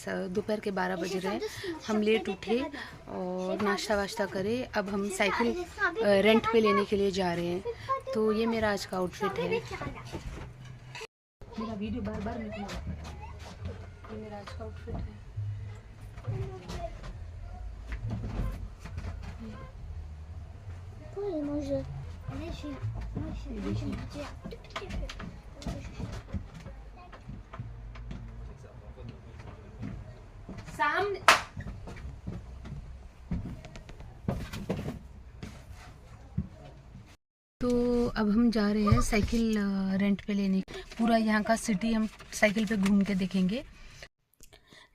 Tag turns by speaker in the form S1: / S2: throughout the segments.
S1: दोपहर के 12 बज रहे हैं। हम लेट उठे और नाश्ता वाश्ता करे। अब हम साइकिल रेंट पे लेने के लिए जा रहे हैं। तो ये मेरा आज का आउटफिट है। मेरा वीडियो बार बार ये मेरा आज का आउटफिट है। सामने तो अब हम जा रहे हैं साइकिल रेंट पे लेने। पूरा यहाँ का सिटी हम साइकिल पे घूम के देखेंगे।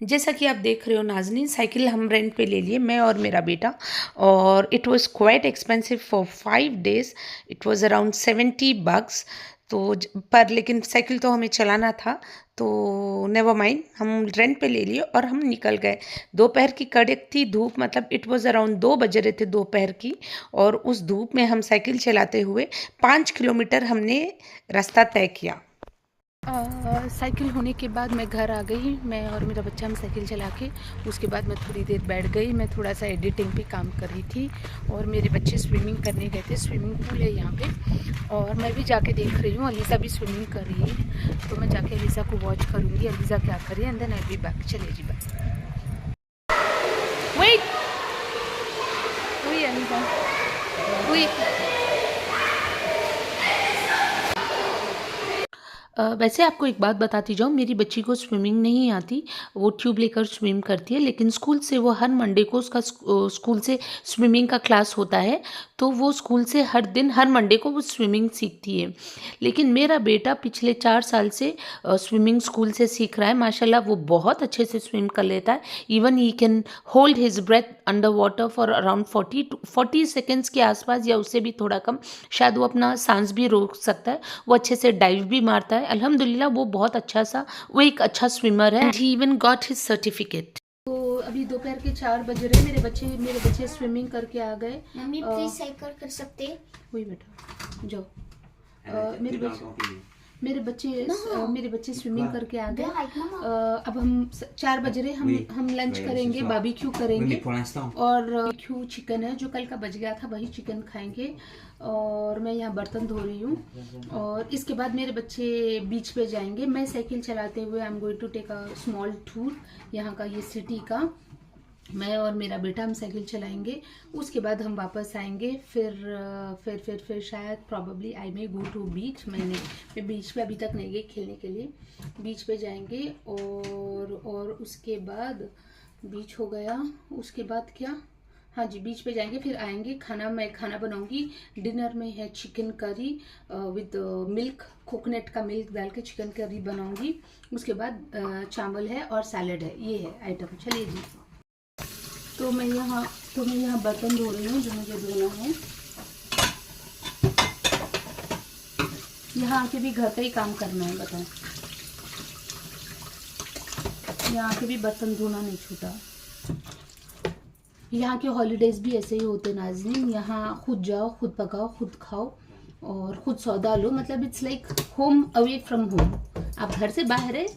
S1: जैसा कि आप देख रहे हो नाज़नीन, साइकिल हम रेंट पे ले लिए, मैं और मेरा बेटा। और it was quite expensive for 5 days। It was around $70। तो पर लेकिन साइकिल तो हमें चलाना था, तो नेवर माइंड, हम रेंट पे ले लिए और हम निकल गए। दोपहर की कड़क थी धूप, मतलब इट वाज अराउंड 2 बज रहे थे दोपहर की। और उस धूप में हम साइकिल चलाते हुए 5 किलोमीटर हमने रास्ता तय किया। साइकिल होने के बाद मैं घर आ गई। मैं और मेरा बच्चा हम साइकिल चला के, उसके बाद मैं थोड़ी देर बैठ गई। मैं थोड़ा सा एडिटिंग पे काम कर रही थी और मेरे बच्चे स्विमिंग करने गए थे। स्विमिंग पूल है यहाँ पे और मैं भी जाके देख रही हूँ। अलीज़ा भी स्विमिंग कर रही है, तो मैं जाके अलीज़ा को वॉच करूँगी अलीज़ा क्या कर रही है। And then I be back. चलिए जी बैक। वेट, अलीज़ा वैसे आपको एक बात बताती जाऊँ, मेरी बच्ची को स्विमिंग नहीं आती। वो ट्यूब लेकर स्विम करती है, लेकिन स्कूल से वो हर मंडे को उसका स्कूल से स्विमिंग का क्लास होता है। तो वो स्कूल से हर दिन हर मंडे को वो स्विमिंग सीखती है। लेकिन मेरा बेटा पिछले 4 साल से स्विमिंग स्कूल से सीख रहा है। माशाल्लाह वो बहुत अच्छे से स्विम कर लेता है। Even he can hold his breath under water for around 40 seconds के आसपास, या उससे भी थोड़ा कम। शायद वो अपना सांस भी रोक सकता है। वो अच्छे से डाइव भी मारता है। अल्हम्दुलिल्लाह वो बहुत अच्छा सा, वो एक अच्छा स्विमर है। ही इवन गॉट हिज सर्टिफिकेट। तो अभी दोपहर के 4 बज रहे। मेरे बच्चे स्विमिंग करके आ गए।
S2: मम्मी प्लीज साइकिल कर सकते?
S1: वही बेटा जाओ। मेरे बच्चे स्विमिंग करके आ गए। अब हम 4 बज रहे, हम लंच करेंगे, बारबेक्यू करेंगे। और बारबेक्यू चिकन है जो कल का बच गया था, वही चिकन खाएंगे। और मैं यहाँ बर्तन धो रही हूँ। और इसके बाद मेरे बच्चे बीच पे जाएंगे। मैं साइकिल चलाते हुए I am going to take a small tour यहाँ का, ये सिटी का। मैं और मेरा बेटा हम साइकिल चलाएंगे। उसके बाद हम वापस आएंगे। फिर शायद probably I may go to बीच। मैं बीच पे अभी तक नहीं गई खेलने के लिए। बीच पे जाएंगे और उसके बाद बीच हो गया। उसके बाद क्या, हाँ जी, बीच पे जाएंगे, फिर आएंगे। मैं खाना बनाऊंगी। डिनर में है chicken curry with milk, coconut का मिल्क डाल के चिकन करी बनाऊंगी। उसके बाद चावल है और सैलड है। ये है आइटम। चलिए जी। तो मैं यहाँ बर्तन धो रही हूँ जो मुझे धोना है। यहाँ आके भी घर का ही काम करना है, बताएं। यहाँ आके भी बर्तन धोना नहीं छूटा। यहाँ के हॉलीडेज़ भी ऐसे ही होते नाज़रीन। यहाँ खुद जाओ, खुद पकाओ, खुद खाओ और खुद सौदा लो। मतलब it's like home away from home. आप घर से बाहर है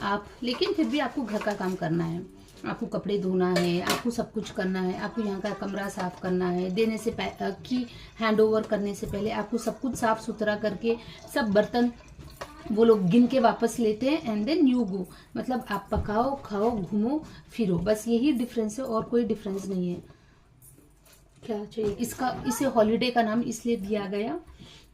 S1: आप, लेकिन फिर भी आपको घर का काम करना है। आपको कपड़े धोना है, आपको सब कुछ करना है। आपको यहाँ का कमरा साफ़ करना है। देने से की हैंड ओवर करने से पहले आपको सब कुछ साफ़ सुथरा करके, सब बर्तन वो लोग गिन के वापस लेते हैं। एंड देन यू गो, मतलब आप पकाओ, खाओ, घूमो फिरो, बस यही डिफरेंस है और कोई डिफरेंस नहीं है। क्या चाहिए इसे हॉलीडे का नाम इसलिए दिया गया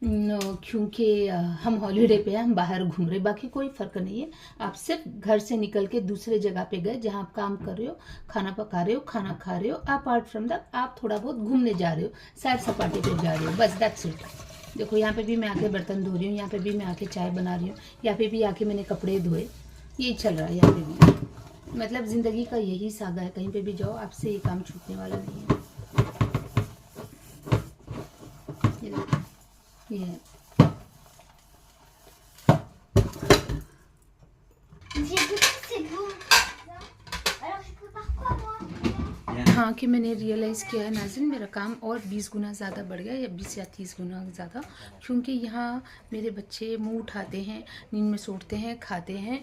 S1: क्योंकि हम हॉलीडे पे हैं, हम बाहर घूम रहे, बाकी कोई फर्क नहीं है। आप सिर्फ घर से निकल के दूसरे जगह पे गए जहाँ आप काम कर रहे हो, खाना पका रहे हो, खाना खा रहे हो। अपार्ट फ्रॉम दैट आप थोड़ा बहुत घूमने जा रहे हो, सैर सपाटे पे जा रहे हो, बस दैट्स इट। देखो यहाँ पे भी मैं आके बर्तन धो रही हूँ, यहाँ पे भी मैं आके चाय बना रही हूँ, यहाँ पे भी आके मैंने कपड़े धोए। यही चल रहा है यहाँ पे भी। मतलब ज़िंदगी का यही सागा है। कहीं पे भी जाओ आपसे ये काम छूटने वाला नहीं है। ये है। हाँ कि मैंने रियलाइज़ किया है नाज़रीन, मेरा काम और 20 गुना ज़्यादा बढ़ गया, या 20 या 30 गुना ज़्यादा, क्योंकि यहाँ मेरे बच्चे मुंह उठाते हैं, नींद में सोते हैं, खाते हैं,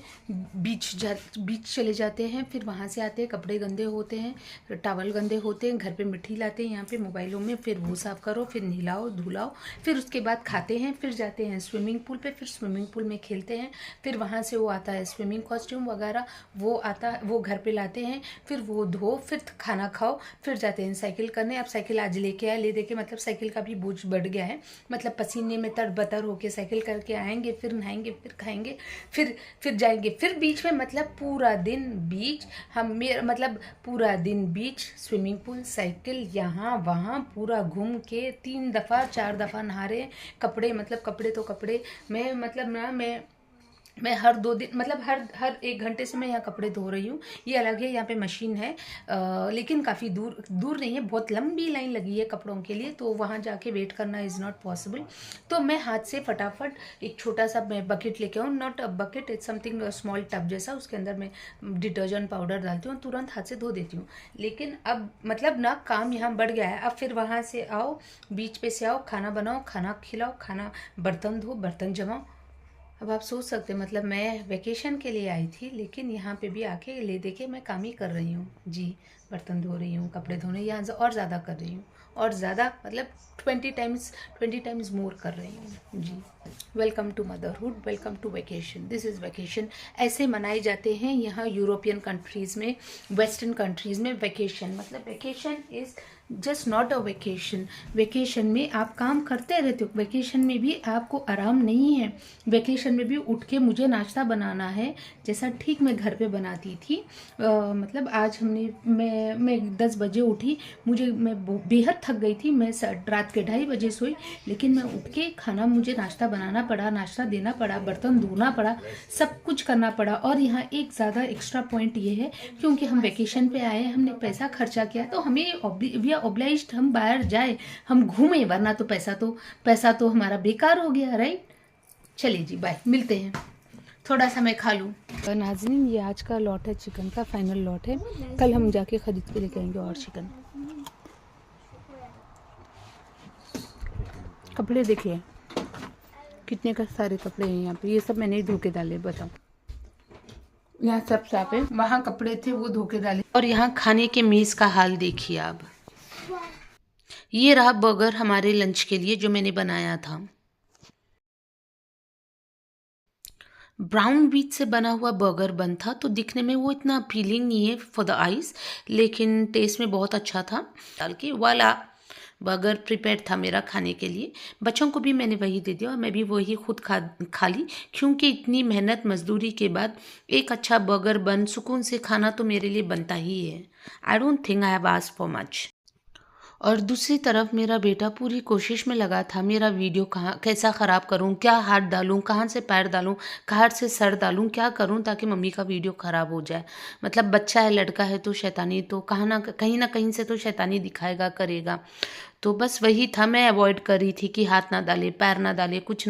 S1: बीच चले जाते हैं, फिर वहाँ से आते हैं, कपड़े गंदे होते हैं, टॉवल गंदे होते हैं, घर पे मिट्टी लाते हैं यहाँ पे मोबाइलों में, फिर वो साफ़ करो, फिर नहलाओ धुलाओ, फिर उसके बाद खाते हैं, फिर जाते हैं स्विमिंग पूल पे, फिर स्विमिंग पूल में खेलते हैं, फिर वहाँ से वो आता है स्विमिंग कॉस्ट्यूम वगैरह, वो आता है, वो घर पे लाते हैं, फिर वो धो, फिर खाना खाओ, फिर जाते हैं साइकिल करने। अब साइकिल आज लेके आए, ले दे के मतलब साइकिल का भी बोझ बढ़ गया है, मतलब पसीने में तरबतर होके साइकिल करके आएंगे, फिर नहाएंगे, फिर खाएंगे, फिर जाएंगे, फिर बीच में मतलब पूरा दिन बीच, मतलब पूरा दिन बीच, स्विमिंग पूल, साइकिल, यहाँ वहाँ पूरा घूम के 3 दफ़ा 4 दफ़ा नहा रहे हैं। कपड़े मतलब कपड़े तो कपड़े, मैं मतलब ना मैं हर 2 दिन मतलब हर 1 घंटे से मैं यहाँ कपड़े धो रही हूँ। ये अलग है, यहाँ पे मशीन है, लेकिन काफ़ी दूर नहीं है, बहुत लंबी लाइन लगी है कपड़ों के लिए, तो वहाँ जाके वेट करना इज़ नॉट पॉसिबल। तो मैं हाथ से फटाफट एक छोटा सा मैं बकेट लेके आऊँ, not a bucket, it's something small tub जैसा, उसके अंदर मैं डिटर्जेंट पाउडर डालती हूँ, तुरंत हाथ से धो देती हूँ। लेकिन अब मतलब ना काम यहाँ बढ़ गया है। अब फिर वहाँ से आओ, बीच पे से आओ, खाना बनाओ, खाना खिलाओ, बर्तन धो, बर्तन जमाओ। अब आप सोच सकते हैं, मतलब मैं वेकेशन के लिए आई थी, लेकिन यहाँ पे भी आके ले दे के मैं काम ही कर रही हूँ जी। बर्तन धो रही हूँ, कपड़े धोने यहाँ और ज़्यादा कर रही हूँ, और ज़्यादा मतलब 20 टाइम्स मोर कर रही हूँ जी। Welcome to motherhood, welcome to vacation, this is vacation. ऐसे मनाए जाते हैं यहाँ यूरोपियन कंट्रीज़ में, वेस्टर्न कंट्रीज़ में वेकेशन। मतलब vacation is just not a vacation. Vacation में आप काम करते रहते हो, वेकेशन में भी आपको आराम नहीं है। वेकेशन में भी उठ के मुझे नाश्ता बनाना है, जैसा ठीक मैं घर पे बनाती थी। मतलब आज मैं 10 बजे उठी, मैं बेहद थक गई थी, मैं रात के 2:30 बजे सोई, लेकिन मैं उठ के मुझे नाश्ता बनाना पड़ा, नाश्ता देना पड़ा, बर्तन धोना पड़ा, सब कुछ करना पड़ा। और यहाँ एक ज़्यादा एक्स्ट्रा पॉइंट ये है, क्योंकि हम वेकेशन पे आए, हमने पैसा खर्चा किया, तो हमें वी आर ऑब्लाइज्ड हम बाहर जाए, हम घूमें, वरना तो पैसा तो हमारा बेकार हो गया, राइट। चलिए जी, बाय, मिलते हैं। थोड़ा सा मैं खा लूँ। नाज़रीन, ये आज का लॉट है, चिकन का फाइनल लॉट है, कल हम जाके ख़रीद के लेके आएंगे और चिकन। कपड़े देखिए कितने का सारे कपड़े हैं यहाँ पे, ये सब मैंने ही धो के डाले, बताओ। यहाँ सब साफ है, वहाँ कपड़े थे वो धो के डाले। और यहाँ खाने के मेज़ का हाल देखिए आप। ये रहा बर्गर हमारे लंच के लिए जो मैंने बनाया था। ब्राउन व्हीट से बना हुआ बर्गर बन था, तो दिखने में वो इतना अपीलिंग नहीं है फॉर द आइज, लेकिन टेस्ट में बहुत अच्छा था। डाल के वाला बर्गर प्रिपेयर था मेरा खाने के लिए। बच्चों को भी मैंने वही दे दिया और मैं भी वही खुद खा ली, क्योंकि इतनी मेहनत मजदूरी के बाद एक अच्छा बर्गर बन सुकून से खाना तो मेरे लिए बनता ही है। I don't think I have asked for much. और दूसरी तरफ मेरा बेटा पूरी कोशिश में लगा था, मेरा वीडियो कैसा ख़राब करूं, क्या हाथ डालूं, कहाँ से पैर डालूं, कहाँ से सर डालूं, क्या करूं ताकि मम्मी का वीडियो ख़राब हो जाए। मतलब बच्चा है, लड़का है, तो शैतानी तो कहीं ना कहीं से तो शैतानी दिखाएगा, करेगा। तो बस वही था, मैं अवॉइड कर रही थी कि हाथ ना डाले, पैर ना डाले, कुछ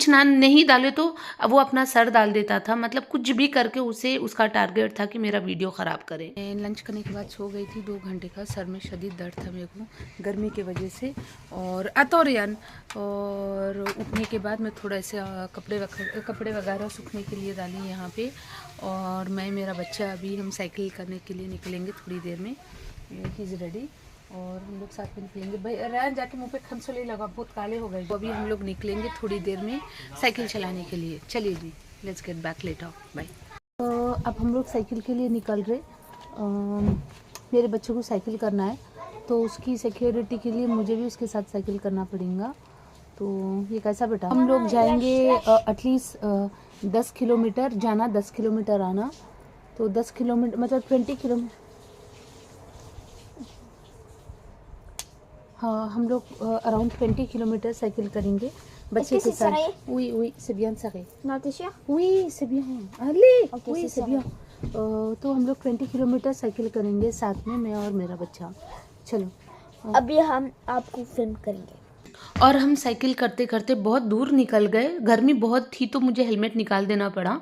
S1: ना नहीं डाले तो वो अपना सर डाल देता था। मतलब कुछ भी करके उसका टारगेट था कि मेरा वीडियो ख़राब करे। लंच करने के बाद सो गई थी 2 घंटे का, सर में शदीद दर्द था मेरे को गर्मी की वजह से, और अतोरियन। और उठने के बाद मैं थोड़ा ऐसे कपड़े वगैरह सूखने के लिए डाली यहाँ पे। और मेरा बच्चा, अभी हम साइकिल करने के लिए निकलेंगे थोड़ी देर में, ही इज़ रेडी, और हम लोग साथ में निकलेंगे। भाई रैन जाके मुँह पे खंसोले लगा, बहुत काले हो गए। तो अभी हम लोग निकलेंगे थोड़ी देर में साइकिल चलाने के लिए। चलिए जी, let's get back later, bye. तो अब हम लोग साइकिल के लिए निकल रहे। मेरे बच्चों को साइकिल करना है, तो उसकी सिक्योरिटी के लिए मुझे भी उसके साथ साइकिल करना पड़ेगा। तो ये कैसा बेटा, हम लोग जाएंगे एटलीस्ट 10 किलोमीटर जाना, 10 किलोमीटर आना, तो 10 किलोमीटर मतलब 20 किलोमीटर। हाँ, हम लोग अराउंड 20 किलोमीटर साइकिल करेंगे बच्चे के साथ। Oui, c'est bien ça.
S2: Non, t'es sûr?
S1: Oui, c'est bien. Allez,
S2: Okay,
S1: oui, c'est bien. तो हम लोग 20 किलोमीटर साइकिल करेंगे साथ में, मैं और मेरा बच्चा। चलो,
S2: अभी हम आपको फिल्म करेंगे।
S1: और हम साइकिल करते करते बहुत दूर निकल गए। गर्मी बहुत थी तो मुझे हेलमेट निकाल देना पड़ा।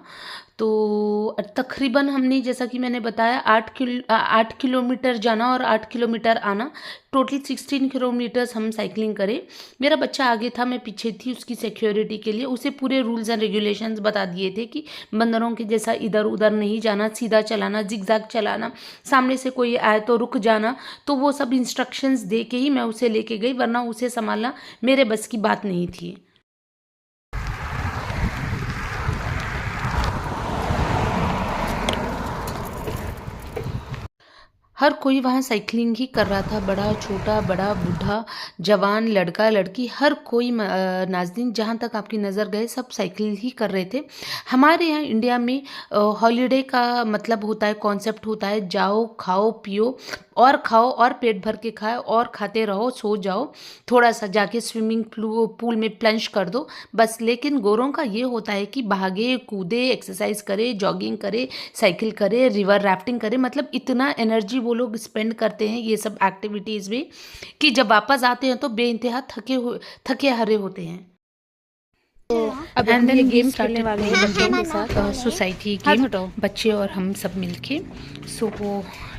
S1: तो तकरीबन हमने, जैसा कि मैंने बताया, 8 किलोमीटर जाना और 8 किलोमीटर आना, टोटल 16 किलोमीटर्स हम साइकिलिंग करे। मेरा बच्चा आगे था, मैं पीछे थी। उसकी सिक्योरिटी के लिए उसे पूरे रूल्स एंड रेगुलेशंस बता दिए थे कि बंदरों के जैसा इधर उधर नहीं जाना, सीधा चलाना, जिगजैग चलाना, सामने से कोई आए तो रुक जाना। तो वो सब इंस्ट्रक्शंस दे के ही मैं उसे लेके गई, वरना उसे संभालना मेरे बस की बात नहीं थी। हर कोई वहाँ साइकिलिंग ही कर रहा था, बड़ा छोटा, बड़ा बूढ़ा, जवान, लड़का लड़की, हर कोई नाज़रीन जहाँ तक आपकी नज़र गए सब साइकिल ही कर रहे थे। हमारे यहाँ इंडिया में हॉलीडे का मतलब होता है, कॉन्सेप्ट होता है, जाओ खाओ पियो और खाओ और पेट भर के खाओ और खाते रहो, सो जाओ, थोड़ा सा जाके स्विमिंग पूल में प्लंज कर दो बस। लेकिन गोरों का ये होता है कि भागे कूदे, एक्सरसाइज करे, जॉगिंग करे, साइकिल करे, रिवर राफ्टिंग करे, मतलब इतना एनर्जी वो लोग स्पेंड करते हैं ये सब एक्टिविटीज़ में कि जब वापस आते हैं तो बेइंतहा थके हारे होते हैं।
S2: अब
S1: एंड
S2: हम ये
S1: देन
S2: गेम खेलने वाले हैं बच्चों के साथ।
S1: सोसाइटी
S2: हाथ
S1: गेम,
S2: हटाओ।
S1: बच्चे और हम सब मिलके। सो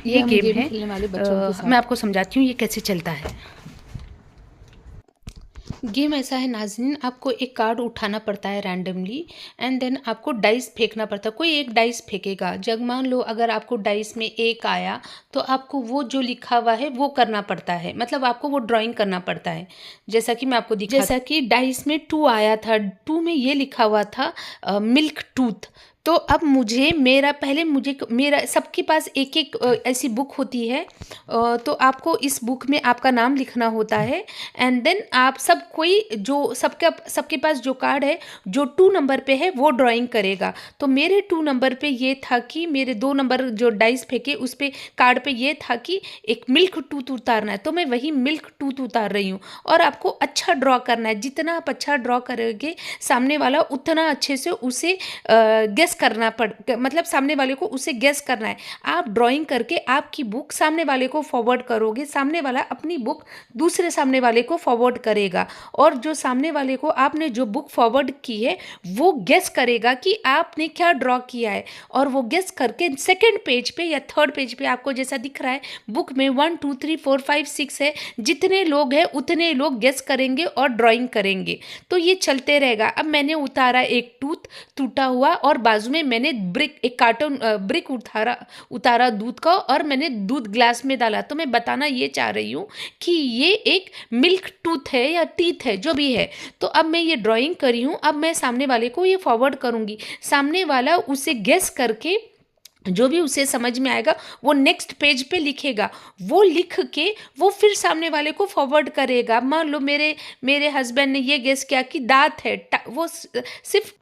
S2: ये
S1: ये
S2: हम
S1: गेम
S2: गेम
S1: है।
S2: खेलने वाले बच्चों के साथ।
S1: मैं आपको समझाती हूँ ये कैसे चलता है। गेम ऐसा है नाज़रीन, आपको एक कार्ड उठाना पड़ता है रैंडमली एंड देन आपको डाइस फेंकना पड़ता है। कोई एक डाइस फेंकेगा। जब मान लो अगर आपको डाइस में 1 आया तो आपको वो जो लिखा हुआ है वो करना पड़ता है, मतलब आपको वो ड्राइंग करना पड़ता है। जैसा कि मैं आपको दिखा, जैसा कि डाइस में 2 आया था, 2 में ये लिखा हुआ था मिल्क टूथ। तो अब मेरा सबके पास एक एक ऐसी बुक होती है। तो आपको इस बुक में आपका नाम लिखना होता है एंड देन आप सब कोई जो सबके पास जो कार्ड है जो 2 नंबर पे है वो ड्राइंग करेगा। तो मेरे 2 नंबर पे ये था कि मेरे 2 नंबर जो डाइस फेंके उस पे कार्ड पे ये था कि एक मिल्क टूथ उतारना है, तो मैं वही मिल्क टूथ उतार रही हूँ। और आपको अच्छा ड्रॉ करना है, जितना आप अच्छा ड्रॉ करोगे सामने वाला उतना अच्छे से उसे गेस करना मतलब सामने वाले को उसे गेस करना है। आप ड्राइंग करके आपकी बुक सामने वाले को फॉरवर्ड करोगे, सामने वाला अपनी बुक दूसरे सामने वाले को फॉरवर्ड करेगा और जो सामने वाले को आपने जो बुक फॉरवर्ड की है वो गेस करेगा कि आपने क्या ड्रॉ किया है। और वो गेस करके सेकंड पेज पे या थर्ड पेज पे आपको जैसा दिख रहा है बुक में 1 2 3 4 5 6 है, जितने लोग हैं उतने लोग गेस करेंगे और ड्राइंग करेंगे। तो ये चलते रहेगा। अब मैंने उतारा एक टूथ टूटा हुआ और बाजू में मैंने एक कार्टून ब्रिक उतारा दूध का और मैंने दूध ग्लास में डाला। तो मैं बताना ये चाह रही हूँ कि ये एक मिल्क टूथ है या टीथ है जो भी है। तो अब मैं ये ड्राइंग करी हूँ, अब मैं सामने वाले को ये फॉरवर्ड करूँगी। सामने वाला उसे गेस करके जो भी उसे समझ में आएगा वो नेक्स्ट पेज पे लिखेगा। वो लिख के वो फिर सामने वाले को फॉरवर्ड करेगा। मान लो मेरे हस्बैंड ने ये गेस किया कि दांत है, वो सिर्फ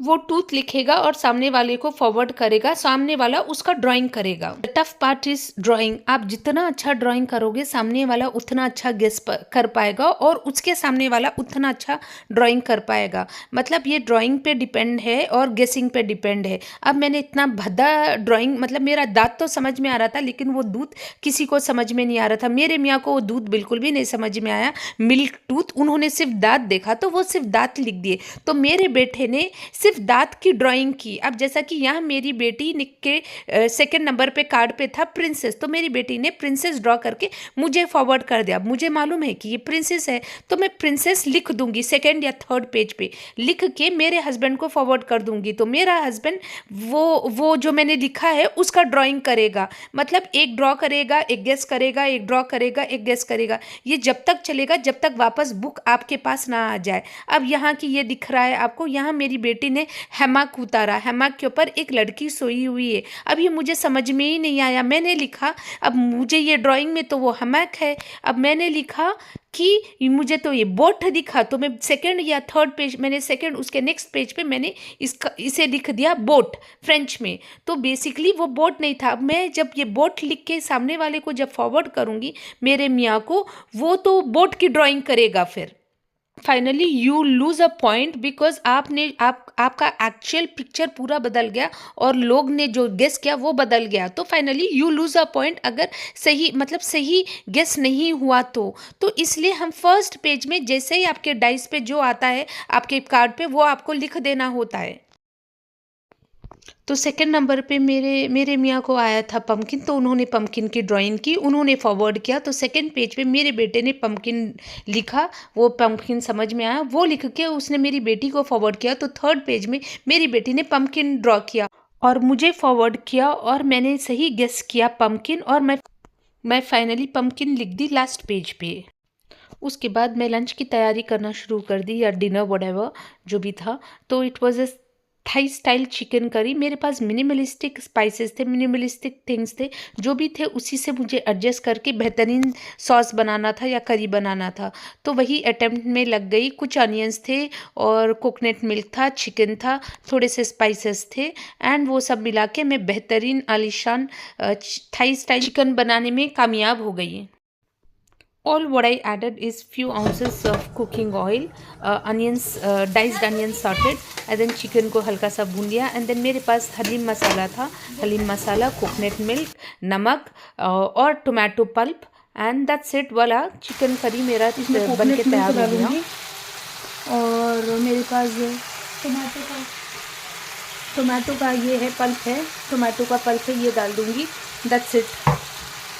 S1: वो टूथ लिखेगा और सामने वाले को फॉरवर्ड करेगा, सामने वाला उसका ड्राइंग करेगा। The tough part is drawing. आप जितना अच्छा ड्राइंग करोगे सामने वाला उतना अच्छा गेस कर पाएगा और उसके सामने वाला उतना अच्छा ड्राइंग कर पाएगा। मतलब ये ड्राइंग पे डिपेंड है और गेसिंग पे डिपेंड है। अब मैंने इतना भद्दा ड्राइंग, मतलब मेरा दांत तो समझ में आ रहा था लेकिन वो दूध किसी को समझ में नहीं आ रहा था। मेरे मियाँ को वो दूध बिल्कुल भी नहीं समझ में आया, मिल्क टूथ। उन्होंने सिर्फ दांत देखा तो वो सिर्फ दांत लिख दिए। तो मेरे बेटे ने सिर्फ दांत की ड्राइंग की। अब जैसा कि यहाँ मेरी बेटी के सेकंड नंबर पे कार्ड पे था प्रिंसेस, तो मेरी बेटी ने प्रिंसेस ड्रॉ करके मुझे फॉरवर्ड कर दिया। मुझे मालूम है कि ये प्रिंसेस है तो मैं प्रिंसेस लिख दूंगी सेकंड या थर्ड पेज पे, लिख के मेरे हस्बैंड को फॉरवर्ड कर दूंगी। तो मेरा हस्बैंड वो जो मैंने लिखा है उसका ड्राइंग करेगा। मतलब एक ड्रॉ करेगा, एक गेस करेगा, एक ड्रॉ करेगा, एक गेस करेगा। ये जब तक चलेगा जब तक वापस बुक आपके पास ना आ जाए। अब यहाँ की ये दिख रहा है आपको, यहाँ मेरी बेटी ने हैमक उतारा, हैमक के ऊपर एक लड़की सोई हुई है। अब ये मुझे समझ में ही नहीं आया, मैंने लिखा, अब मुझे ये ड्राइंग में तो वो हैमक है, अब मैंने लिखा कि मुझे तो ये बोट दिखा। तो मैं सेकंड या थर्ड पेज, मैंने सेकंड उसके नेक्स्ट पेज पे मैंने इसे लिख दिया बोट फ्रेंच में। तो बेसिकली वो बोट नहीं था। अब मैं जब ये बोट लिख के सामने वाले को जब फॉरवर्ड करूँगी मेरे मियाँ को, वो तो बोट की ड्राइंग करेगा। फिर finally you lose a point because आपका एक्चुअल पिक्चर पूरा बदल गया और लोग ने जो गेस किया वो बदल गया। तो finally you lose a point अगर सही गेस नहीं हुआ तो इसलिए हम फर्स्ट पेज में जैसे ही आपके डाइस पे जो आता है आपके कार्ड पे वो आपको लिख देना होता है।
S2: तो सेकंड नंबर पे मेरे मियाँ को आया था पम्पकिन, तो उन्होंने पम्पकिन की ड्राइंग की, उन्होंने फॉरवर्ड किया। तो सेकंड पेज पे मेरे बेटे ने पम्पकिन लिखा, वो पम्पकिन समझ में आया, वो लिख के उसने मेरी बेटी को फॉरवर्ड किया। तो थर्ड पेज में मेरी बेटी ने पम्पकिन ड्रॉ किया और मुझे फॉरवर्ड किया, और मैंने सही गेस किया पम्पकिन, और मैं फाइनली पम्पकिन लिख दी लास्ट पेज पे। उसके बाद मैं लंच की तैयारी करना शुरू कर दी, या डिनर व्हाटएवर जो भी था। तो it was a Thai style chicken curry. मेरे पास मिनिमलिस्टिक स्पाइसेस थे, मिनिमलिस्टिक थिंग्स थे, जो भी थे उसी से मुझे एडजस्ट करके बेहतरीन सॉस बनाना था या करी बनाना था। तो वही अटेम्प्ट में लग गई। कुछ अनियंस थे और कोकोनट मिल्क था, चिकन था, थोड़े से स्पाइसेस थे, एंड वो सब मिला के मैं बेहतरीन आलिशान थाई स्टाइल चिकन बनाने में कामयाब हो गई। All what I added is few ounces of cooking oil, onions, diced onions sorted, and then chicken को हल्का सा भून लिया। एंड देन मेरे पास हलीम मसाला था, हलीम मसाला, कोकोनट मिल्क, नमक और tomato pulp, and that's it. वाला चिकन करी मेरा बन के तैयार हो गया।
S1: और मेरे पास टोमेटो का ये है पल्प है, टोमेटो का पल्प है, ये डाल दूँगी, दैट्स इट।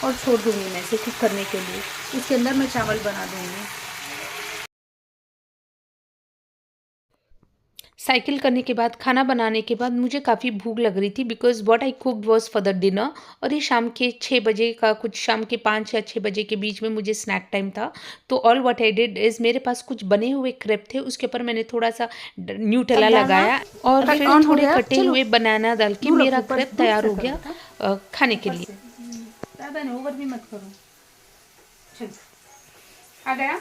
S1: और छोड़ दूँगी मैं इसे कुक करने के लिए। इसके अंदर मैं चावल बना दूँगी।
S2: साइकिल करने के बाद, खाना बनाने के बाद मुझे काफ़ी भूख लग रही थी, because what I cooked was for the dinner. और ये शाम के 6 बजे का, कुछ शाम के 5 या 6 बजे के बीच में मुझे स्नैक टाइम था। तो all what I did is, मेरे पास कुछ बने हुए क्रेप थे, उसके ऊपर मैंने थोड़ा सा न्यूटेला लगाया और फिर थोड़े कटे हुए बनाना डाल के मेरा क्रेप तैयार हो गया खाने के लिए।
S1: ओवर भी मत करो। चल आ गया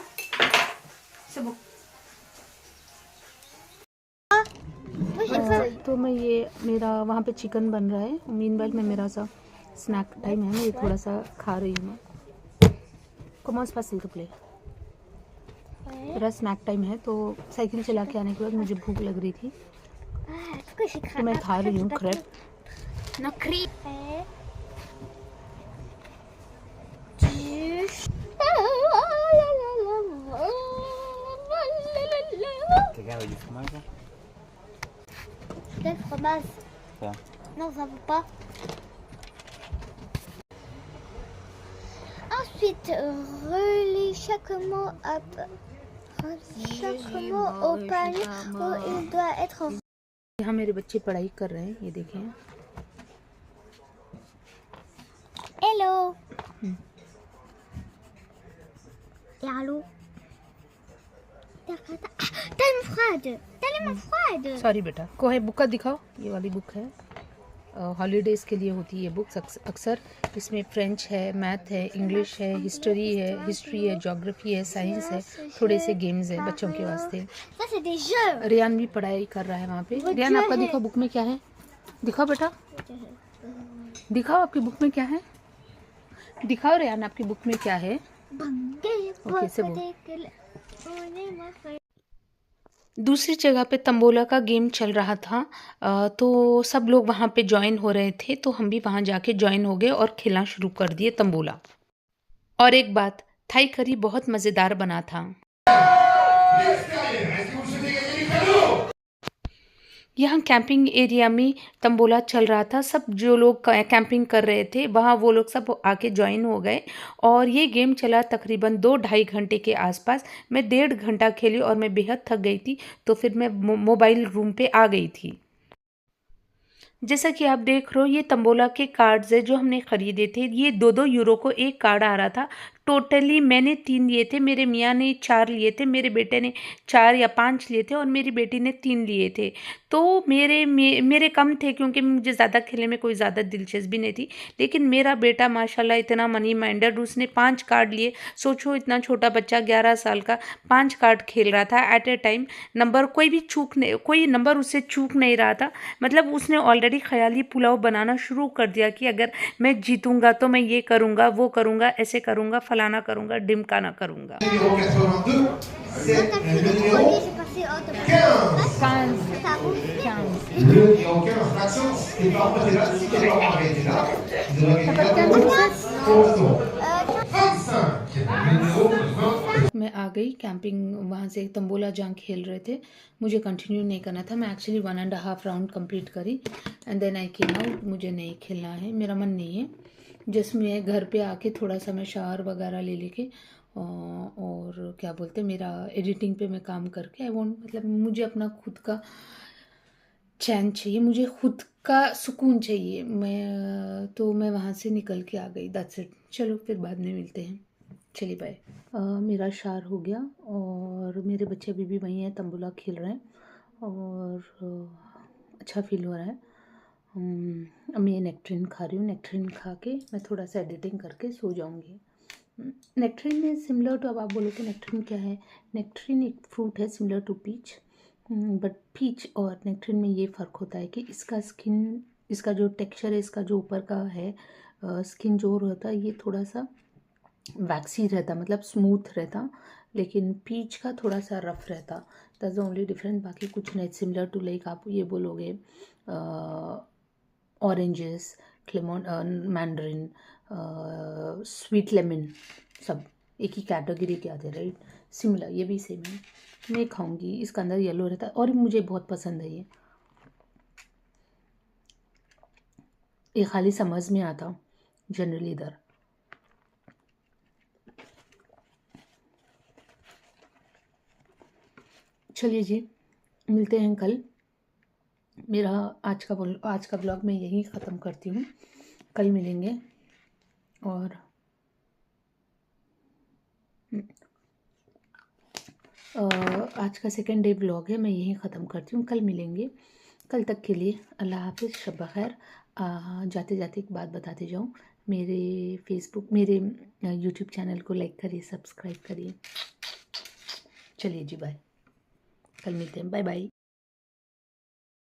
S1: सब।
S2: तो मैं ये मेरा वहाँ पे चिकन बन रहा है, मीनवाइल में मेरा सा स्नैक टाइम है, मैं थोड़ा सा खा रही हूँ। Como es fácil to play? मेरा स्नैक टाइम है, तो साइकिल चला के आने के बाद मुझे भूख लग रही थी, तो मैं खा रही हूँ crepe.
S3: Quel fromage?
S4: Ça.
S3: Non, ça vaut pas. Ensuite, relie chaque mot au panier où il doit être.
S2: यहाँ मेरे बच्चे पढ़ाई कर रहे हैं, ये देखें।
S3: Hello. Et allô? Tellement froide. Tellement froide.
S2: Sorry बेटा, को है बुक का दिखाओ, ये वाली बुक है, हॉलीडेज़ के लिए होती है ये बुक्स अक्सर। इसमें फ्रेंच है, मैथ है, इंग्लिश है, हिस्ट्री है, ज्योग्राफी है, साइंस है, थोड़े से गेम्स है बच्चों के वास्ते।
S3: Ça, c'est des jeux.
S2: Riyan भी पढ़ाई कर रहा है वहाँ पे। रियान, आपका दिखाओ बुक में क्या है, दिखाओ बेटा, दिखाओ आपकी बुक में क्या है, दिखाओ रियान आपकी बुक में क्या है। ओके से वो दूसरी जगह पे तंबोला का गेम चल रहा था, तो सब लोग वहाँ पे ज्वाइन हो रहे थे, तो हम भी वहाँ जाके ज्वाइन हो गए और खेलना शुरू कर दिए तंबोला। और एक बात, थाई करी बहुत मज़ेदार बना था। यहाँ कैंपिंग एरिया में तंबोला चल रहा था, सब जो लोग कैंपिंग कर रहे थे वहाँ वो लोग सब आके ज्वाइन हो गए, और ये गेम चला तकरीबन 2-2.5 घंटे के आसपास। मैं 1.5 घंटा खेली और मैं बेहद थक गई थी, तो फिर मैं मोबाइल रूम पे आ गई थी। जैसा कि आप देख रहे हो, ये तंबोला के कार्ड्स है जो हमने ख़रीदे थे। ये 2-2 यूरो को एक कार्ड आ रहा था। टोटली मैंने 3 लिए थे, मेरे मियाँ ने 4 लिए थे, मेरे बेटे ने 4 या 5 लिए थे, और मेरी बेटी ने 3 लिए थे। तो मेरे कम थे, क्योंकि मुझे ज़्यादा खेलने में कोई ज़्यादा दिलचस्पी नहीं थी। लेकिन मेरा बेटा माशाल्लाह इतना मनी माइंडेड, उसने 5 कार्ड लिए। सोचो, इतना छोटा बच्चा 11 साल का 5 कार्ड खेल रहा था एट ए टाइम। नंबर कोई नंबर उससे चूक नहीं रहा था। मतलब उसने ऑलरेडी ख्याली पुलाव बनाना शुरू कर दिया कि अगर मैं जीतूंगा तो मैं ये करूँगा, वो करूँगा, ऐसे करूँगा, फलाना करूँगा, ढिमकाना करूँगा। मैं आ
S1: गई कैंपिंग, वहाँ से तंबोला जहाँ खेल रहे थे, मुझे कंटिन्यू नहीं करना था। मैं एक्चुअली 1.5 राउंड कंप्लीट करी and then I came out. मुझे नहीं खेलना है, मेरा मन नहीं है। जिसमें घर पे आके थोड़ा सा मैं शावर वगैरह ले लेके और क्या बोलते हैं, मेरा एडिटिंग पे मैं काम करके आई वॉन्ट, मतलब मुझे अपना खुद का चैन चाहिए, मुझे खुद का सुकून चाहिए। मैं वहाँ से निकल के आ गई, दैट्स इट। चलो फिर बाद में मिलते हैं, चलिए बाय। मेरा शार हो गया और मेरे बच्चे अभी भी वहीं हैं, तंबुला खेल रहे हैं और अच्छा फील हो रहा है। अब मैं नेक्ट्रिन खा रही हूँ, नेक्ट्रिन खा के मैं थोड़ा सा एडिटिंग करके सो जाऊँगी। नेक्ट्रिन में सिमिलर टू, अब आप बोलो कि नेक्ट्रिन क्या है, नेक्ट्रिन एक फ्रूट है similar to peach, but peach और नेक्ट्रिन में ये फ़र्क होता है कि इसका स्किन, इसका जो टेक्सचर है, इसका जो ऊपर का है स्किन जो रहता है, ये थोड़ा सा वैक्सी रहता, मतलब स्मूथ रहता, लेकिन पीच का थोड़ा सा रफ रहता। दैट्स द ओनली डिफरेंस, बाकी कुछ नहीं। सिमिलर टू लाइक आप ये बोलोगे ऑरेंजेस, क्लेमोन, मैंडरिन, स्वीट लेमन, सब एक ही कैटेगरी के आते, राइट। सिमिलर, ये भी सेम है। मैं खाऊंगी, इसका अंदर येलो रहता है और मुझे बहुत पसंद है ये खाली समझ में आता जनरली इधर। चलिए जी, मिलते हैं कल। मेरा आज का ब्लॉग मैं यहीं ख़त्म करती हूँ, कल मिलेंगे। और आज का सेकेंड डे ब्लॉग है, मैं यहीं ख़त्म करती हूँ, कल मिलेंगे। कल तक के लिए अल्लाह हाफिज़, शब बख़ैर। जाते जाते एक बात बताते जाऊँ, मेरे यूट्यूब चैनल को लाइक करिए, सब्सक्राइब करिए। चलिए जी बाय, कल मिलते हैं, बाय बाय।